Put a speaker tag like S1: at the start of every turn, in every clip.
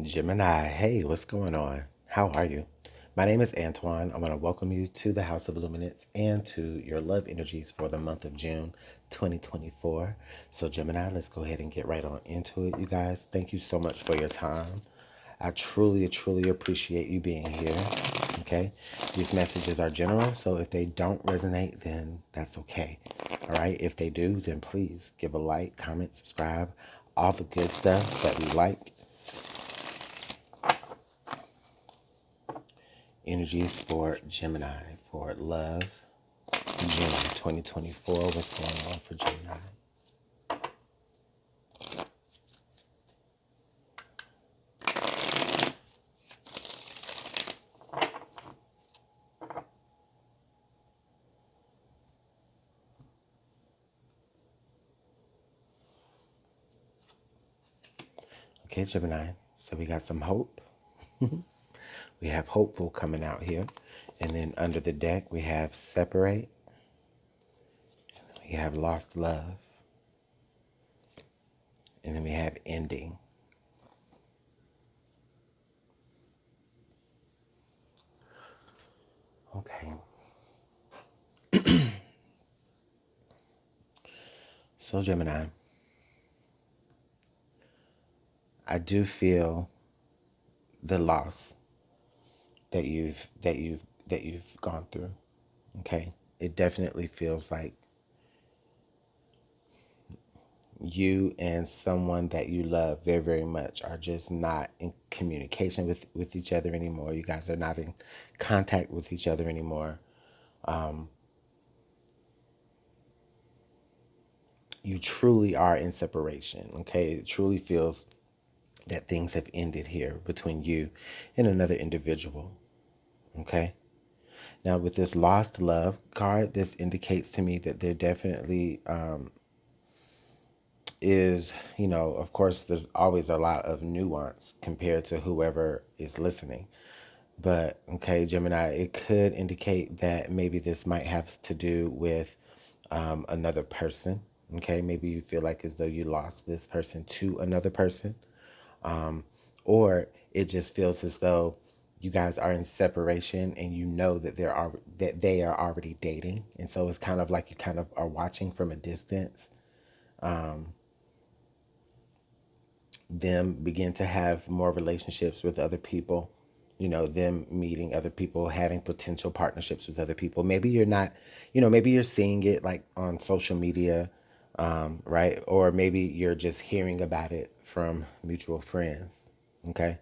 S1: Gemini, hey, what's going on? How are you? My name is Antoine. I want to welcome you to the House of Luminance and to your love energies for the month of June 2024. So, Gemini, let's go ahead and get right on into it, you guys. Thank you so much for your time. I truly appreciate you being here. Okay. These messages are general, so if they don't resonate, then that's okay. All right. If they do, then please give a like, comment, subscribe, all the good stuff that we like. Energies for Gemini for love, June 2024. What's going on for Gemini? Okay, Gemini. So we got some hope. We have hopeful coming out here. And then under the deck, we have separate. We have lost love. And then we have ending. Okay. So Gemini, I do feel the loss that you've gone through. Okay. It definitely feels like you and someone that you love very much are just not in communication with each other anymore. You guys are not in contact with each other anymore. You truly are in separation. Okay. It truly feels that things have ended here between you and another individual. Okay. Now, with this lost love card, this indicates to me that there definitely is, of course, there's always a lot of nuance compared to whoever is listening. But, okay, Gemini, it could indicate that maybe this might have to do with another person. Okay, maybe you feel like as though you lost this person to another person. Or it just feels as though you guys are in separation and you know that they are already dating. And so it's kind of like you kind of are watching from a distance them begin to have more relationships with other people, them meeting other people, having potential partnerships with other people. Maybe you're not, maybe you're seeing it like on social media, right? Or maybe you're just hearing about it from mutual friends. Okay.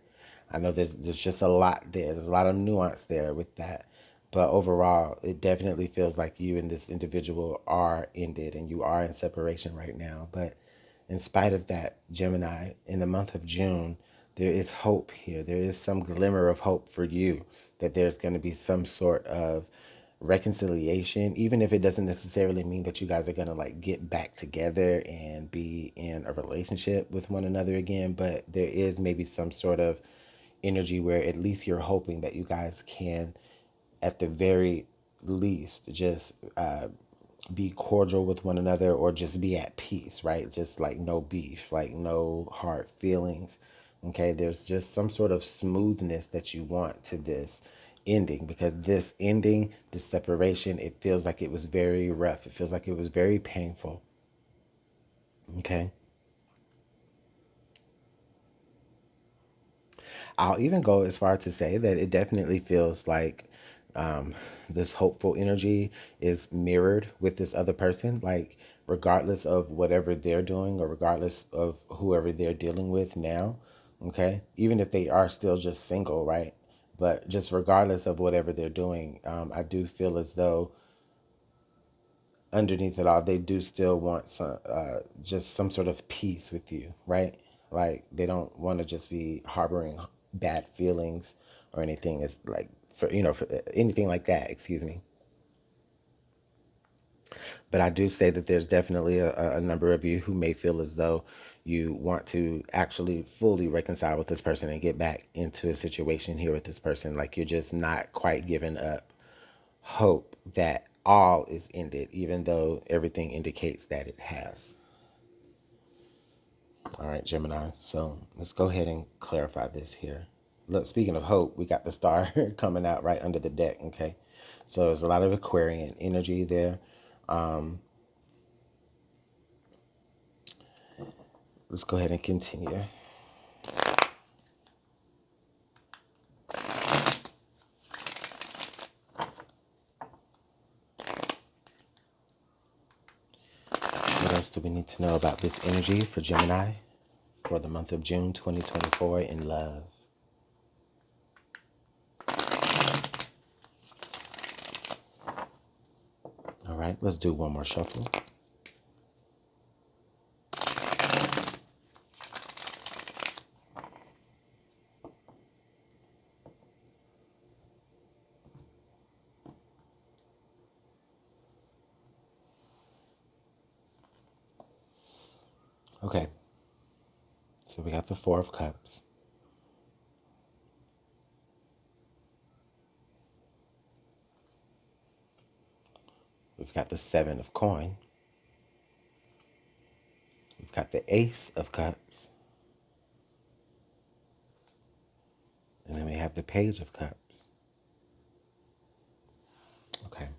S1: I know there's just a lot there. There's a lot of nuance there with that. But overall, it definitely feels like you and this individual are ended and you are in separation right now. But in spite of that, Gemini, in the month of June, there is hope here. There is some glimmer of hope for you that there's going to be some sort of reconciliation, even if it doesn't necessarily mean that you guys are going to like get back together and be in a relationship with one another again. But there is maybe some sort of energy where at least you're hoping that you guys can, at the very least, just be cordial with one another or just be at peace, right? Just like no beef, like no hard feelings. Okay, there's just some sort of smoothness that you want to this ending, because this ending, this separation, it feels like it was very rough. It feels like it was very painful. Okay. I'll even go as far to say that it definitely feels like this hopeful energy is mirrored with this other person. Like, regardless of whatever they're doing or regardless of whoever they're dealing with now, okay, even if they are still just single, right? But just regardless of whatever they're doing, I do feel as though underneath it all, they do still want some, just some sort of peace with you, right? Like they don't want to just be harboring bad feelings or anything. It's like for anything like that. Excuse me. But I do say that there's definitely a number of you who may feel as though you want to actually fully reconcile with this person and get back into a situation here with this person. Like you're just not quite giving up hope that all is ended, even though everything indicates that it has. All right, Gemini. So let's go ahead and clarify this here. Look, speaking of hope, we got the star coming out right under the deck. Okay. So there's a lot of Aquarian energy there. Um, let's go ahead and continue. What else do we need to know about this energy for Gemini for the month of June 2024 in love? All right, let's do one more shuffle. Okay, so we got the Four of Cups. We've got the Seven of Coin. We've got the Ace of Cups. And then we have the Page of Cups. Okay.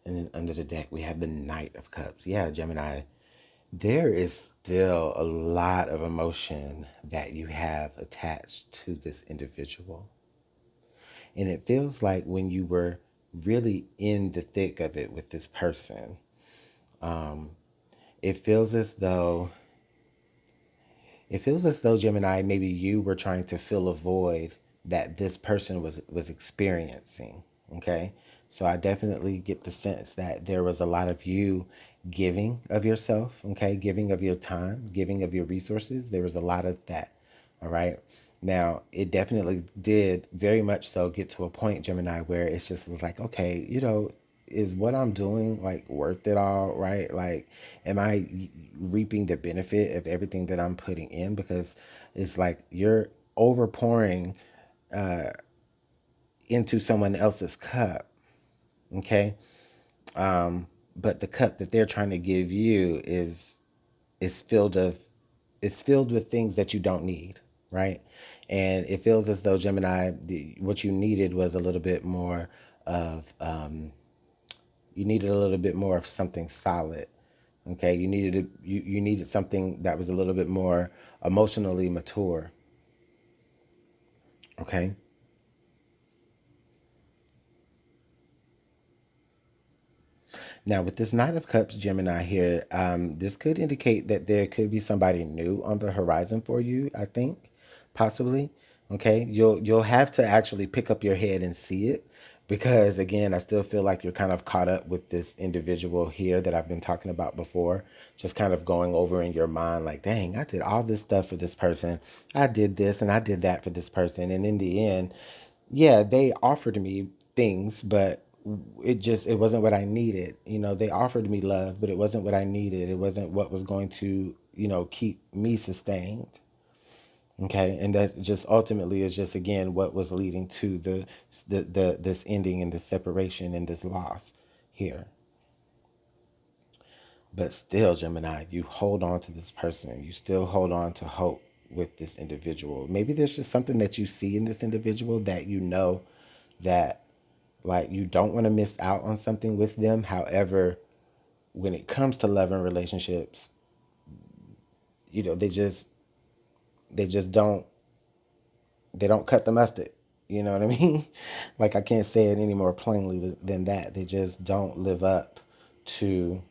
S1: And then under the deck, we have the Knight of Cups. Yeah, Gemini, there is still a lot of emotion that you have attached to this individual. And it feels like when you were really in the thick of it with this person, it feels as though Gemini, maybe you were trying to fill a void that this person was experiencing. Okay. So I definitely get the sense that there was a lot of you giving of yourself, okay, giving of your time, giving of your resources. There was a lot of that. All right. Now, it definitely did very much so get to a point, Gemini, where it's just like, okay, is what I'm doing like worth it all, right? Like, am I reaping the benefit of everything that I'm putting in? Because it's like you're overpouring into someone else's cup, okay? But the cup that they're trying to give you is filled with things that you don't need, right? And it feels as though Gemini, what you needed was a little bit more of you needed a little bit more of something solid. Okay, you needed something that was a little bit more emotionally mature. Okay. Now, with this Knight of Cups, Gemini here, this could indicate that there could be somebody new on the horizon for you. I think, possibly. Okay, you'll have to actually pick up your head and see it, because again, I still feel like you're kind of caught up with this individual here that I've been talking about before. Just kind of going over in your mind, like, dang, I did all this stuff for this person. I did this and I did that for this person, and in the end, yeah, they offered me things, but it wasn't what I needed. They offered me love, but it wasn't what I needed. It wasn't what was going to, keep me sustained. Okay, and that just ultimately is just again what was leading to the this ending and this separation and this loss here. But still, Gemini, you hold on to this person. You still hold on to hope with this individual. Maybe there's just something that you see in this individual that that like you don't want to miss out on something with them. However, when it comes to love and relationships, they just don't cut the mustard. You know what I mean? Like, I can't say it any more plainly than that. They just don't live up to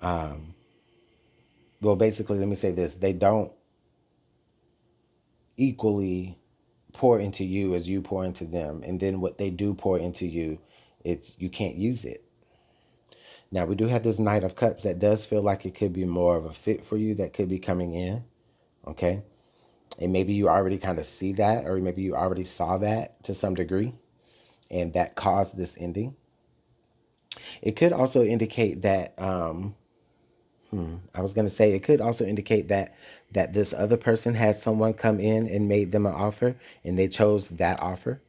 S1: well, basically, let me say this. They don't equally pour into you as you pour into them. And then what they do pour into you, it's you can't use it. Now, we do have this Knight of Cups that does feel like it could be more of a fit for you that could be coming in. Okay. And maybe you already kind of see that, or maybe you already saw that to some degree, and that caused this ending. It could also indicate that, I was going to say, it could also indicate that this other person had someone come in and made them an offer, and they chose that offer.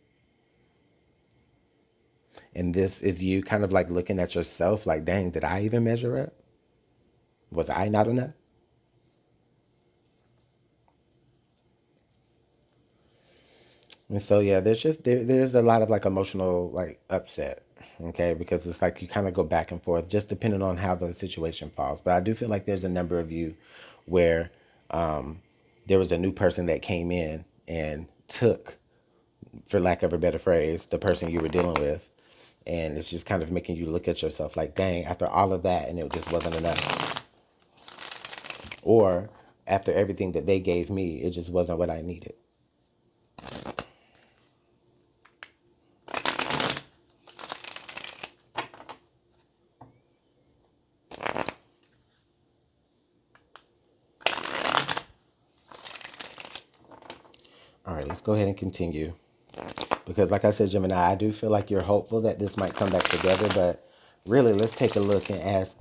S1: And this is you kind of like looking at yourself like, dang, did I even measure up? Was I not enough? And so yeah, there's a lot of like emotional like upset, okay, because it's like you kind of go back and forth just depending on how the situation falls. But I do feel like there's a number of you where there was a new person that came in and took, for lack of a better phrase, the person you were dealing with, and it's just kind of making you look at yourself like, dang, after all of that, and it just wasn't enough, or after everything that they gave me, it just wasn't what I needed. All right, let's go ahead and continue. Because like I said, Gemini, I do feel like you're hopeful that this might come back together, but really let's take a look and ask,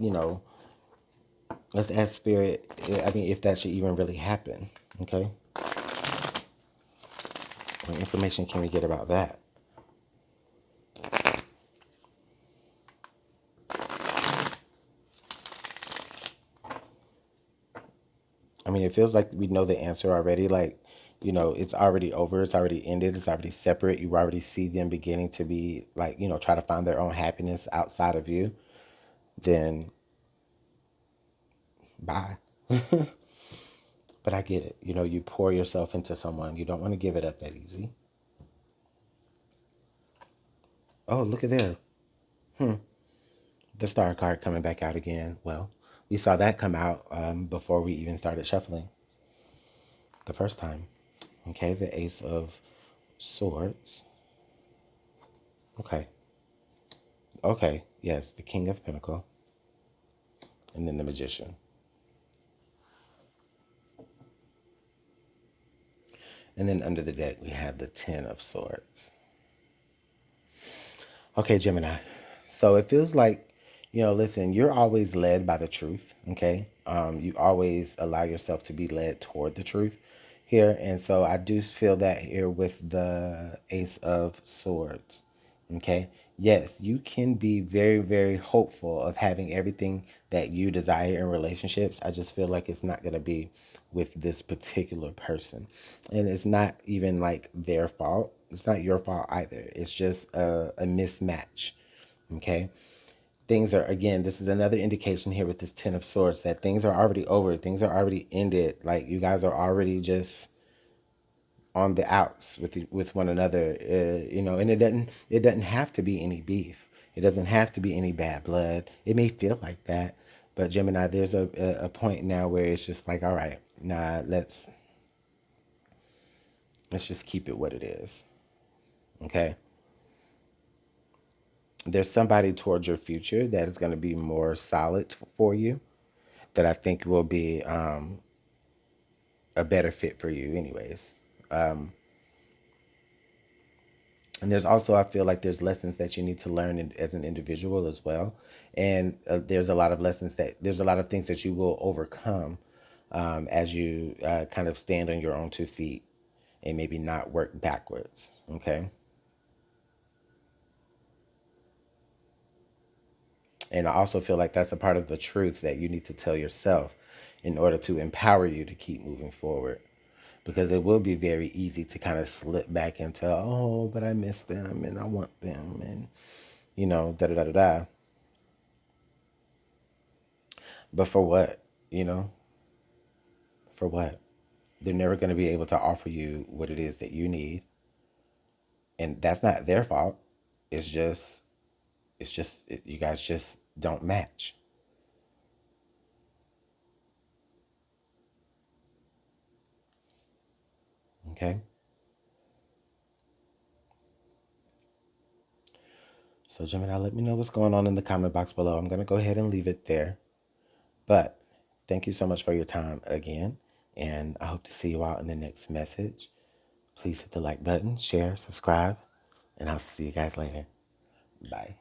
S1: let's ask Spirit, I mean, if that should even really happen, okay? What information can we get about that? I mean, it feels like we know the answer already. Like, it's already over. It's already ended. It's already separate. You already see them beginning to be like, try to find their own happiness outside of you. Then, bye. But I get it. You pour yourself into someone. You don't want to give it up that easy. Oh, look at there. The star card coming back out again. Well, we saw that come out before we even started shuffling the first time. Okay, the Ace of Swords. Okay. Okay, yes, the King of Pentacle. And then the Magician. And then under the deck, we have the Ten of Swords. Okay, Gemini. So it feels like, listen, you're always led by the truth, okay? You always allow yourself to be led toward the truth here. And so I do feel that here with the Ace of Swords, okay? Yes, you can be very, very hopeful of having everything that you desire in relationships. I just feel like it's not going to be with this particular person. And it's not even like their fault. It's not your fault either. It's just a mismatch. Okay. Things are, again, this is another indication here with this Ten of Swords that things are already over. Things are already ended. Like you guys are already just on the outs with one another, and it doesn't have to be any beef. It doesn't have to be any bad blood. It may feel like that, but Gemini, there's a point now where it's just like, all right, nah, let's just keep it what it is. Okay. There's somebody towards your future that is going to be more solid for you, that I think will be a better fit for you, anyways. And there's also, I feel like there's lessons that you need to learn as an individual as well. And there's a lot of there's a lot of things that you will overcome as you kind of stand on your own 2 feet and maybe not work backwards. Okay. And I also feel like that's a part of the truth that you need to tell yourself in order to empower you to keep moving forward. Because it will be very easy to kind of slip back into, oh, but I miss them and I want them and, da da da da da. But for what? You know, for what? They're never going to be able to offer you what it is that you need. And that's not their fault. It's just, you guys just don't match. Okay. So, Gemini, let me know what's going on in the comment box below. I'm going to go ahead and leave it there. But thank you so much for your time again. And I hope to see you out in the next message. Please hit the like button, share, subscribe, and I'll see you guys later. Bye.